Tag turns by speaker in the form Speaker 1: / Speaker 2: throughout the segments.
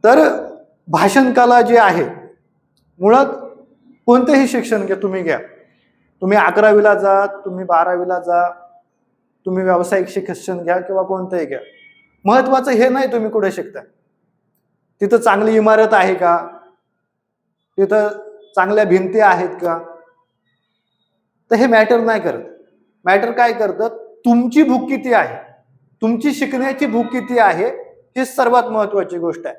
Speaker 1: तर भाषण कला जी आहे, मुळात कोणतेही शिक्षण घ्या तुम्ही 11वीला जा, तुम्ही 12वीला जा, तुम्ही व्यावसायिक शिक्षण घ्या किंवा कोणतंही घ्या, महत्वाचं हे नाही तुम्ही कुठे शिकता, तिथं चांगली इमारत आहे का, तिथं चांगल्या भिंती आहेत का, तर हे मॅटर नाही करत. मॅटर काय करतं, तुमची भूक किती आहे, तुमची शिकण्याची भूक किती आहे, ही सर्वात महत्वाची गोष्ट आहे.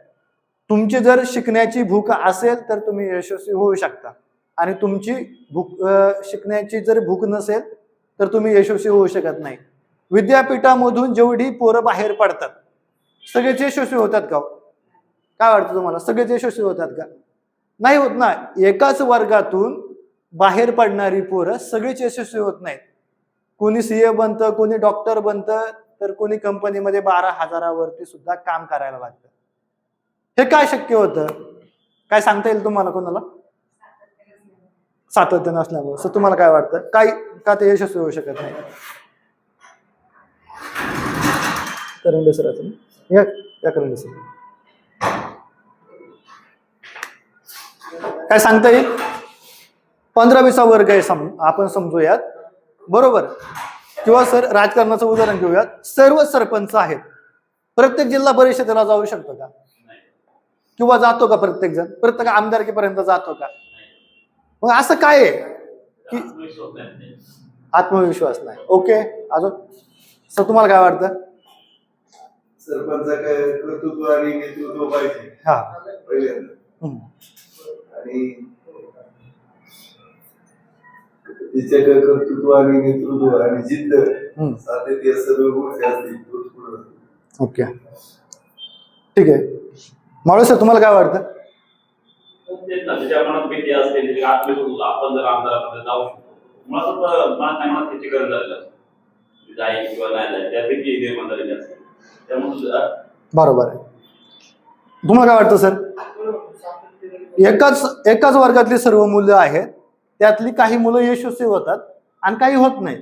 Speaker 1: तुमची जर शिकण्याची भूक असेल तर तुम्ही यशस्वी होऊ शकता, आणि तुमची शिकण्याची जर भूक नसेल तर तुम्ही यशस्वी होऊ शकत नाही. विद्यापीठामधून जेवढी पोरं बाहेर पडतात सगळेच यशस्वी होतात का? काय वाटतं तुम्हाला, सगळेच यशस्वी होतात का? नाही होत ना. एकाच वर्गातून बाहेर पडणारी पोरं सगळेच यशस्वी होत नाहीत. कोणी सीए बनतं, कोणी डॉक्टर बनतं, तर कोणी कंपनीमध्ये 12,000वरती सुद्धा काम करायला लागतं. हे काय शक्य होतं? काय सांगता येईल तुम्हाला कोणाला? सातत्य नसल्यामुळे. सर तुम्हाला काय वाटतं, काय का ते यशस्वी होऊ शकत नाही? करंडे सर असेल या करंडे सर, काय सांगता येईल? 15वीचा वर्ग आहे आपण समजूयात, बरोबर? किंवा सर राजकारणाचं उदाहरण घेऊयात. सर्व सरपंच आहेत, प्रत्येक जिल्हा परिषदेला जाऊ शकतो का? किंवा जातो का प्रत्येक जण? प्रत्येक आमदारकीपर्यंत जातो का? मग असं काय आहे की आत्मविश्वास नाही. ओके, अजून सर तुम्हाला काय वाटतं?
Speaker 2: सरपंच काय कर्तृत्व आणि नेतृत्व पाहिजे.
Speaker 1: हा,
Speaker 2: पहिल्यांदा. आणि तिच्याकडे कर्तृत्व आणि नेतृत्व आणि जिद्द, सातत्य, सर्व गोष्टी असतील.
Speaker 1: ओके, ठीक आहे. माळू सर तुम्हाला काय वाटतं?
Speaker 3: त्याच्या मनात भीती असते, आपण जर आमदाराकडे जाऊ शकतो, मला त्याची गरज झालेली जाईल किंवा नाही जाईल, त्या भीती निर्माण झालेली असते. त्यामुळे
Speaker 1: बरोबर आहे. तुम्हाला काय वाटतं सर? एकाच वर्गातली सर्व मुलं आहेत, त्यातली काही मुलं यशस्वी होतात आणि काही होत नाही.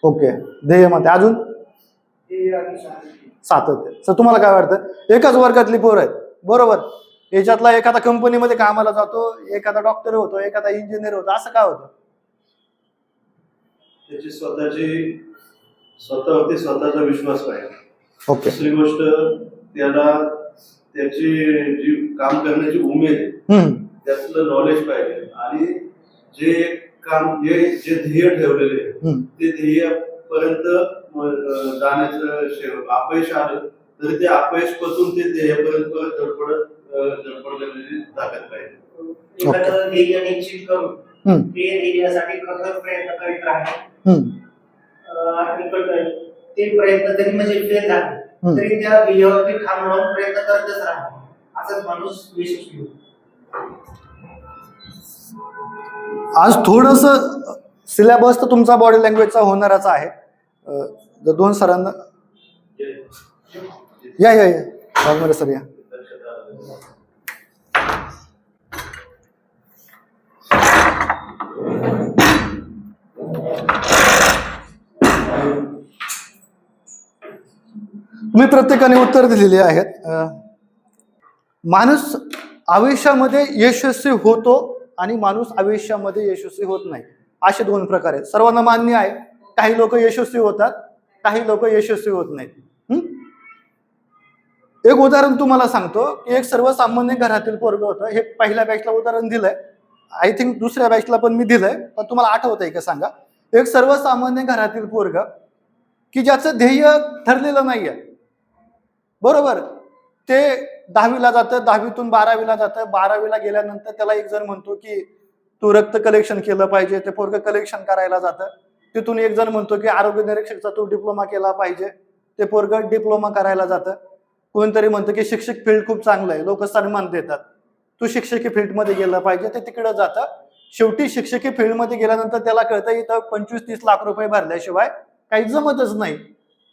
Speaker 1: ओके, ध्येय म्हणते. अजून सातत्य. सर तुम्हाला काय वाटतं? एकाच वर्गातली पोरं आहेत, बरोबर, याच्यातला एखादा कंपनीमध्ये कामाला जातो, एखादा डॉक्टर होतो, एखादा इंजिनियर होतो, असं काय होतं?
Speaker 2: त्याची स्वतःवरती स्वतःचा विश्वास पाहिजे.
Speaker 1: ओके.
Speaker 2: दुसरी गोष्ट, त्याला त्याची जी काम करण्याची उमेद आहे, त्यातलं नॉलेज पाहिजे. आणि जे काम जे ध्येय ठेवलेले आहे ते ध्येय पर्यंत जाण्याचं अपयश आलं तरी ते अपयश पासून ते ध्येयापर्यंत धडपड करण्याची ताकद पाहिजे.
Speaker 4: एखादं ध्येय निश्चित करून ते ध्येयासाठी कठोर प्रयत्न करीत राहणे, आणि ते प्रयत्न जरी म्हणजे फेल झाले तरी त्या ध्येयावरती ठाम राहून प्रयत्न करतच राहणे, असाच माणूस यशस्वी होतो.
Speaker 1: आज थोडस सिलेबस तर तुमचा बॉडी लँग्वेजचा होणारच आहे. दोन सरांना या सर या. तुम्ही प्रत्येकाने उत्तर दिलेली आहेत. माणूस आयुष्यामध्ये यशस्वी होतो आणि माणूस आयुष्यामध्ये यशस्वी होत नाही, असे दोन प्रकार आहेत. सर्वांना मान्य आहे, काही लोक यशस्वी होतात, काही लोक यशस्वी होत नाहीत. एक उदाहरण तुम्हाला सांगतो की एक सर्वसामान्य घरातील पोरग होतं. हे पहिल्या बॅचला उदाहरण दिलंय, आय थिंक दुसऱ्या बॅचला पण मी दिलंय, पण तुम्हाला आठवत आहे का सांगा? एक सर्वसामान्य घरातील पोरग की ज्याचं ध्येय ठरलेलं नाहीये, बरोबर, ते 10वीला जातं, 10वीतून 12वीला जातं, 12वीला गेल्यानंतर त्याला एक जण म्हणतो की तू रक्त कलेक्शन केलं पाहिजे, ते पोरग कलेक्शन करायला जातं. तिथून एक जण म्हणतो की आरोग्य निरीक्षकचा तू डिप्लोमा केला पाहिजे, ते पोरग डिप्लोमा करायला जातं. कोणतरी म्हणतं की शिक्षक फील्ड खूप चांगलं आहे, लोक सन्मान देतात, तू शिक्षकी फील्डमध्ये गेलं पाहिजे, ते तिकडे जातं. शेवटी शिक्षकी फील्डमध्ये गेल्यानंतर त्याला कळतं इथं 25-30 लाख रुपये भरल्याशिवाय काही जमतच नाही,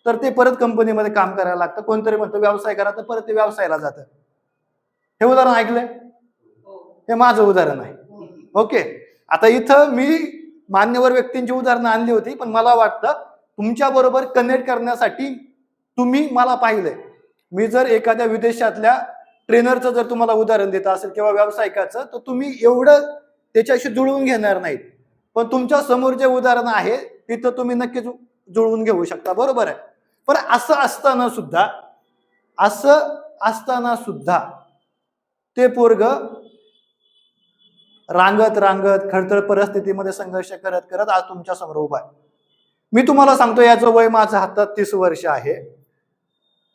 Speaker 1: तर ते परत कंपनीमध्ये काम करायला लागतं. कोणतरी म्हणतं व्यवसाय करा, तर परत ते व्यवसायाला जातं. हे उदाहरण ऐकलंय? हे माझं उदाहरण आहे. ओके, आता इथं मी मान्यवर व्यक्तींची उदाहरणं आणली होती, पण मला वाटतं तुमच्या बरोबर कनेक्ट करण्यासाठी तुम्ही मला पाहिलंय, मी जर एखाद्या विदेशातल्या ट्रेनरचं जर तुम्हाला उदाहरण देत असेल किंवा व्यावसायिकाचं, तर तुम्ही एवढं त्याच्याशी जुळवून घेणार नाहीत. पण तुमच्या समोर जे उदाहरण आहे तिथं तुम्ही नक्कीच जुळवून घेऊ शकता, बरोबर आहे. पण असं असताना सुद्धा ते पोरग रांगत खडतर परिस्थितीमध्ये संघर्ष करत करत आज तुमच्या समोर उभा आहे. मी तुम्हाला सांगतो, याचं वय माझं हातात 30 वर्ष आहे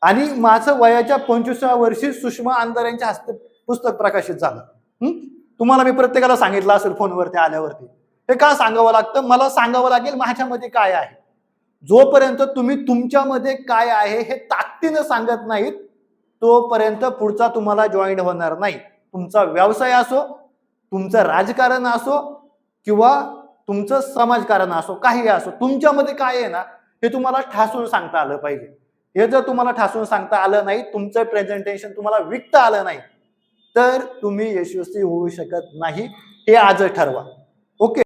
Speaker 1: आणि माझं वयाच्या 25व्या वर्षी सुषमा अंधार यांच्या हस्ते पुस्तक प्रकाशित झालं. तुम्हाला मी प्रत्येकाला सांगितलं असेल फोनवरती आल्यावरती. हे का सांगावं लागतं? मला सांगावं लागेल माझ्यामध्ये काय आहे. जोपर्यंत तुम्ही तुमच्यामध्ये काय आहे हे ताकदीनं सांगत नाहीत, तोपर्यंत पुढचा तुम्हाला जॉईन होणार नाही. तुमचा व्यवसाय असो, तुमचं राजकारण असो किंवा तुमचं समाजकारण असो, काही असो, तुमच्यामध्ये काय आहे ना हे तुम्हाला ठासून सांगता आलं पाहिजे. हे जर तुम्हाला ठासून सांगता आलं नाही, तुमचं प्रेझेंटेशन तुम्हाला विकता आलं नाही, तर तुम्ही यशस्वी होऊ शकत नाही. हे आज ठरवा. ओके.